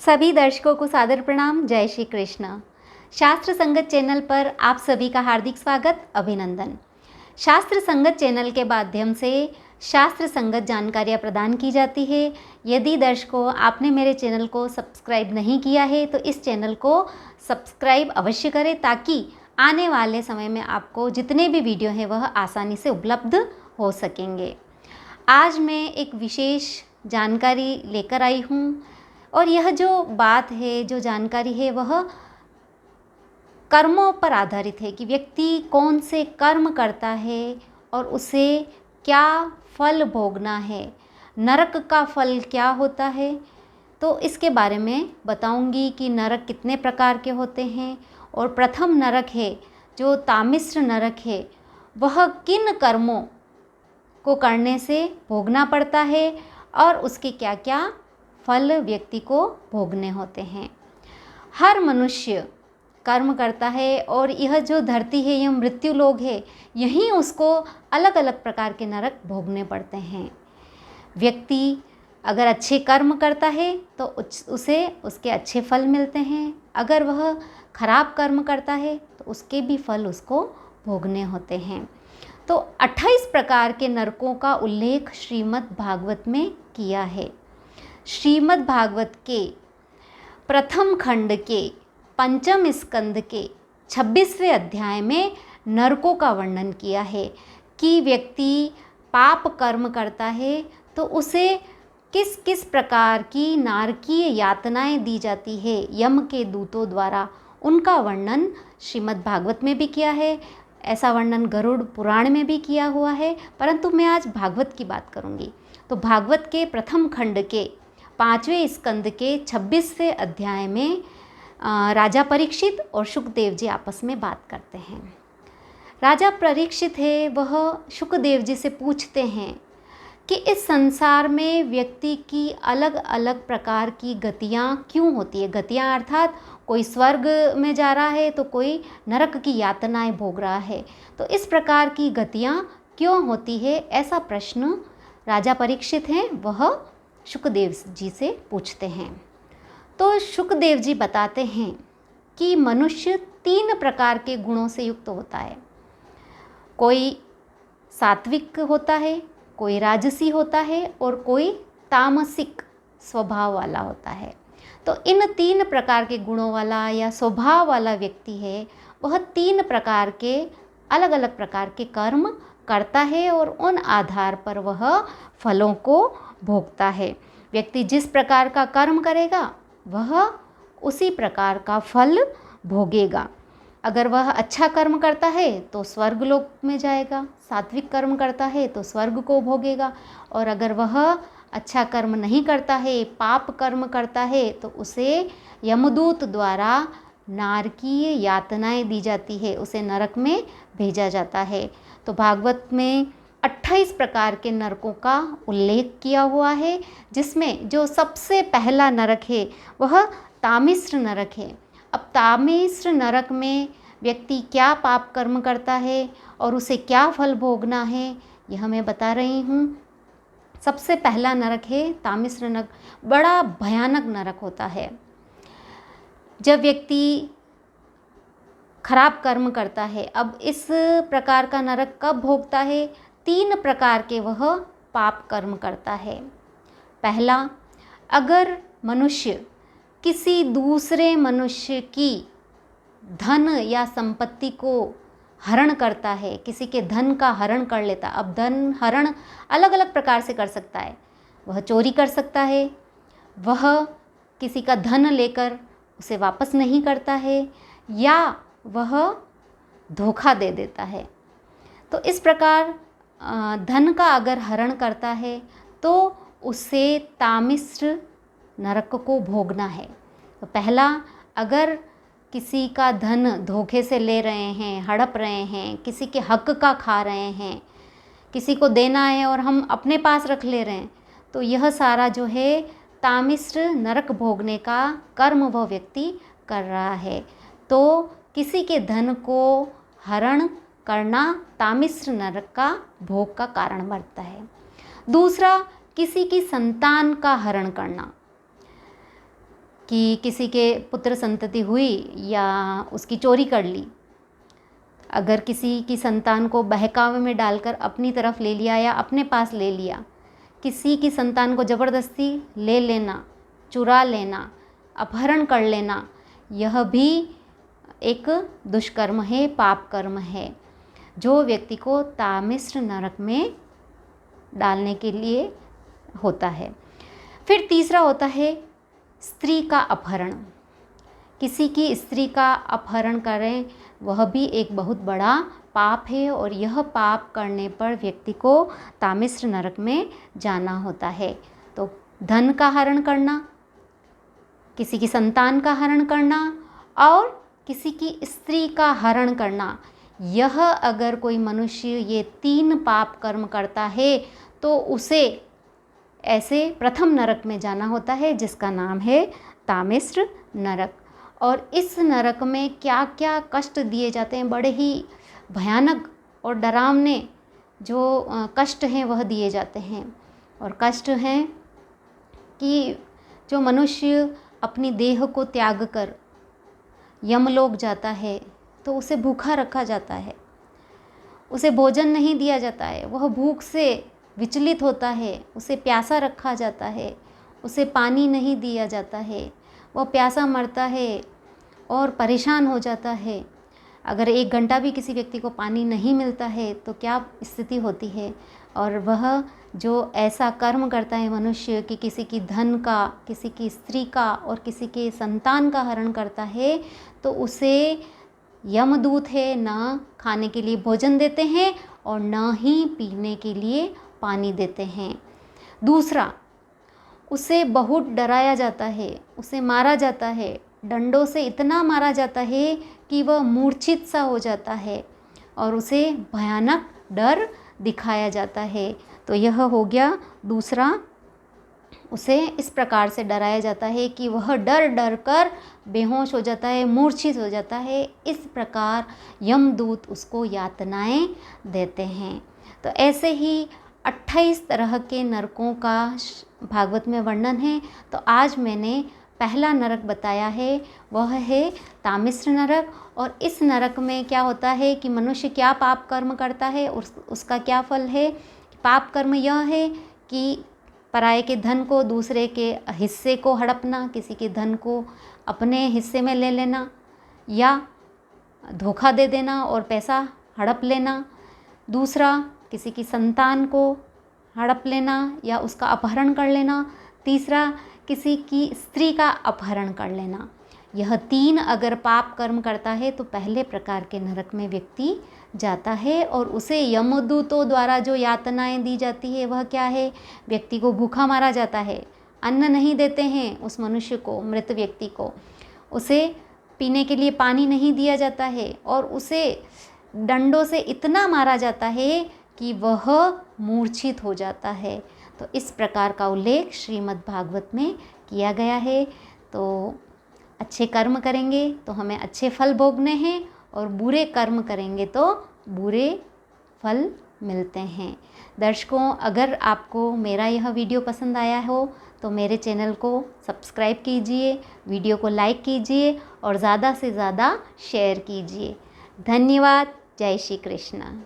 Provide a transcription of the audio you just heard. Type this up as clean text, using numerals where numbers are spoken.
सभी दर्शकों को सादर प्रणाम। जय श्री कृष्ण। शास्त्र संगत चैनल पर आप सभी का हार्दिक स्वागत, अभिनंदन। शास्त्र संगत चैनल के माध्यम से शास्त्र संगत जानकारियाँ प्रदान की जाती है। यदि दर्शकों आपने मेरे चैनल को सब्सक्राइब नहीं किया है तो इस चैनल को सब्सक्राइब अवश्य करें, ताकि आने वाले समय में आपको जितने भी वीडियो हैं वह आसानी से उपलब्ध हो सकेंगे। आज मैं एक विशेष जानकारी लेकर आई हूँ, और यह जो बात है, जो जानकारी है, वह कर्मों पर आधारित है कि व्यक्ति कौन से कर्म करता है और उसे क्या फल भोगना है, नरक का फल क्या होता है। तो इसके बारे में बताऊंगी कि नरक कितने प्रकार के होते हैं, और प्रथम नरक है जो तामिश्र नरक है, वह किन कर्मों को करने से भोगना पड़ता है और उसके क्या क्या फल व्यक्ति को भोगने होते हैं। हर मनुष्य कर्म करता है, और यह जो धरती है, यह मृत्यु लोक है, यहीं उसको अलग अलग प्रकार के नरक भोगने पड़ते हैं। व्यक्ति अगर अच्छे कर्म करता है तो उसे उसके अच्छे फल मिलते हैं, अगर वह खराब कर्म करता है तो उसके भी फल उसको भोगने होते हैं। तो 28 प्रकार के नरकों का उल्लेख श्रीमद् भागवत में किया है। श्रीमद् भागवत के प्रथम खंड के पंचम स्कंद के 26वें अध्याय में नरकों का वर्णन किया है कि व्यक्ति पाप कर्म करता है तो उसे किस किस प्रकार की नारकीय यातनाएं दी जाती है यम के दूतों द्वारा। उनका वर्णन श्रीमद् भागवत में भी किया है, ऐसा वर्णन गरुड़ पुराण में भी किया हुआ है, परंतु मैं आज भागवत की बात करूंगी। तो भागवत के प्रथम खंड के 5वें स्कंद के 26वें अध्याय में राजा परीक्षित और शुकदेव जी आपस में बात करते हैं। राजा परीक्षित है, वह शुकदेव जी से पूछते हैं कि इस संसार में व्यक्ति की अलग अलग प्रकार की गतियाँ क्यों होती है। गतियाँ अर्थात कोई स्वर्ग में जा रहा है तो कोई नरक की यातनाएं भोग रहा है, तो इस प्रकार की गतियाँ क्यों होती है, ऐसा प्रश्न राजा परीक्षित हैं वह शुकदेव जी से पूछते हैं। तो शुकदेव जी बताते हैं कि मनुष्य 3 प्रकार के गुणों से युक्त होता है। कोई सात्विक होता है, कोई राजसी होता है, और कोई तामसिक स्वभाव वाला होता है। तो इन 3 प्रकार के गुणों वाला या स्वभाव वाला व्यक्ति है, वह 3 प्रकार के अलग अलग प्रकार के कर्म करता है, और उन आधार पर वह फलों को भोगता है। व्यक्ति जिस प्रकार का कर्म करेगा वह उसी प्रकार का फल भोगेगा। अगर वह अच्छा कर्म करता है तो स्वर्ग लोक में जाएगा, सात्विक कर्म करता है तो स्वर्ग को भोगेगा, और अगर वह अच्छा कर्म नहीं करता है, पाप कर्म करता है, तो उसे यमदूत द्वारा नारकीय यातनाएं दी जाती है, उसे नरक में भेजा जाता है। तो भागवत में 28 प्रकार के नरकों का उल्लेख किया हुआ है, जिसमें जो सबसे पहला नरक है वह तामिश्र नरक है। अब तामिश्र नरक में व्यक्ति क्या पाप कर्म करता है और उसे क्या फल भोगना है, यह मैं बता रही हूँ। सबसे पहला नरक है तामिश्र नरक। बड़ा भयानक नरक होता है। जब व्यक्ति खराब कर्म करता है, अब इस प्रकार का नरक कब भोगता है? 3 प्रकार के वह पाप कर्म करता है। पहला, अगर मनुष्य किसी दूसरे मनुष्य की धन या संपत्ति को हरण करता है, किसी के धन का हरण कर लेता। अब धन हरण अलग अलग प्रकार से कर सकता है। वह चोरी कर सकता है, वह किसी का धन लेकर उसे वापस नहीं करता है, या वह धोखा दे देता है। तो इस प्रकार धन का अगर हरण करता है तो उसे तामिश्र नरक को भोगना है। तो पहला, अगर किसी का धन धोखे से ले रहे हैं, हड़प रहे हैं, किसी के हक का खा रहे हैं, किसी को देना है और हम अपने पास रख ले रहे हैं, तो यह सारा जो है तामिश्र नरक भोगने का कर्म वह व्यक्ति कर रहा है। तो किसी के धन को हरण करना तामिश्र नरक का भोग का कारण बनता है। दूसरा, किसी की संतान का हरण करना। कि किसी के पुत्र संतति हुई या उसकी चोरी कर ली, अगर किसी की संतान को बहकावे में डालकर अपनी तरफ ले लिया या अपने पास ले लिया, किसी की संतान को ज़बरदस्ती ले लेना, चुरा लेना, अपहरण कर लेना, यह भी एक दुष्कर्म है, पाप कर्म है, जो व्यक्ति को तामिश्र नरक में डालने के लिए होता है। फिर तीसरा होता है स्त्री का अपहरण। किसी की स्त्री का अपहरण करें, वह भी एक बहुत बड़ा पाप है और यह पाप करने पर व्यक्ति को तामिश्र नरक में जाना होता है। तो धन का हरण करना, किसी की संतान का हरण करना और किसी की स्त्री का हरण करना, यह अगर कोई मनुष्य ये 3 पाप कर्म करता है तो उसे ऐसे प्रथम नरक में जाना होता है, जिसका नाम है तामिश्र नरक। और इस नरक में क्या क्या कष्ट दिए जाते हैं, बड़े ही भयानक और डरावने जो कष्ट हैं वह दिए जाते हैं। और कष्ट हैं कि जो मनुष्य अपनी देह को त्याग कर यमलोक जाता है तो उसे भूखा रखा जाता है, उसे भोजन नहीं दिया जाता है, वह भूख से विचलित होता है, उसे प्यासा रखा जाता है, उसे पानी नहीं दिया जाता है, वह प्यासा मरता है और परेशान हो जाता है। अगर 1 घंटा भी किसी व्यक्ति को पानी नहीं मिलता है तो क्या स्थिति होती है। और वह जो ऐसा कर्म करता है मनुष्य कि किसी की धन का, किसी की स्त्री का और किसी के संतान का हरण करता है, तो उसे यमदूत है ना खाने के लिए भोजन देते हैं और ना ही पीने के लिए पानी देते हैं। दूसरा, उसे बहुत डराया जाता है, उसे मारा जाता है, डंडों से इतना मारा जाता है कि वह मूर्छित सा हो जाता है और उसे भयानक डर दिखाया जाता है। तो यह हो गया दूसरा, उसे इस प्रकार से डराया जाता है कि वह डर डर कर बेहोश हो जाता है, मूर्छित हो जाता है। इस प्रकार यमदूत उसको यातनाएं देते हैं। तो ऐसे ही 28 तरह के नरकों का भागवत में वर्णन है। तो आज मैंने पहला नरक बताया है, वह है तामिश्र नरक। और इस नरक में क्या होता है कि मनुष्य क्या पाप कर्म करता है और उसका क्या फल है। पाप कर्म यह है कि पराये के धन को, दूसरे के हिस्से को हड़पना, किसी के धन को अपने हिस्से में ले लेना या धोखा दे देना और पैसा हड़प लेना। दूसरा, किसी की संतान को हड़प लेना या उसका अपहरण कर लेना। तीसरा, किसी की स्त्री का अपहरण कर लेना। यह 3 अगर पाप कर्म करता है तो पहले प्रकार के नरक में व्यक्ति जाता है। और उसे यमदूतों द्वारा जो यातनाएं दी जाती है वह क्या है, व्यक्ति को भूखा मारा जाता है, अन्न नहीं देते हैं उस मनुष्य को, मृत व्यक्ति को, उसे पीने के लिए पानी नहीं दिया जाता है और उसे डंडों से इतना मारा जाता है कि वह मूर्छित हो जाता है। तो इस प्रकार का उल्लेख श्रीमद् भागवत में किया गया है। तो अच्छे कर्म करेंगे तो हमें अच्छे फल भोगने हैं और बुरे कर्म करेंगे तो बुरे फल मिलते हैं। दर्शकों, अगर आपको मेरा यह वीडियो पसंद आया हो तो मेरे चैनल को सब्सक्राइब कीजिए, वीडियो को लाइक कीजिए और ज़्यादा से ज़्यादा शेयर कीजिए। धन्यवाद। जय श्री कृष्ण।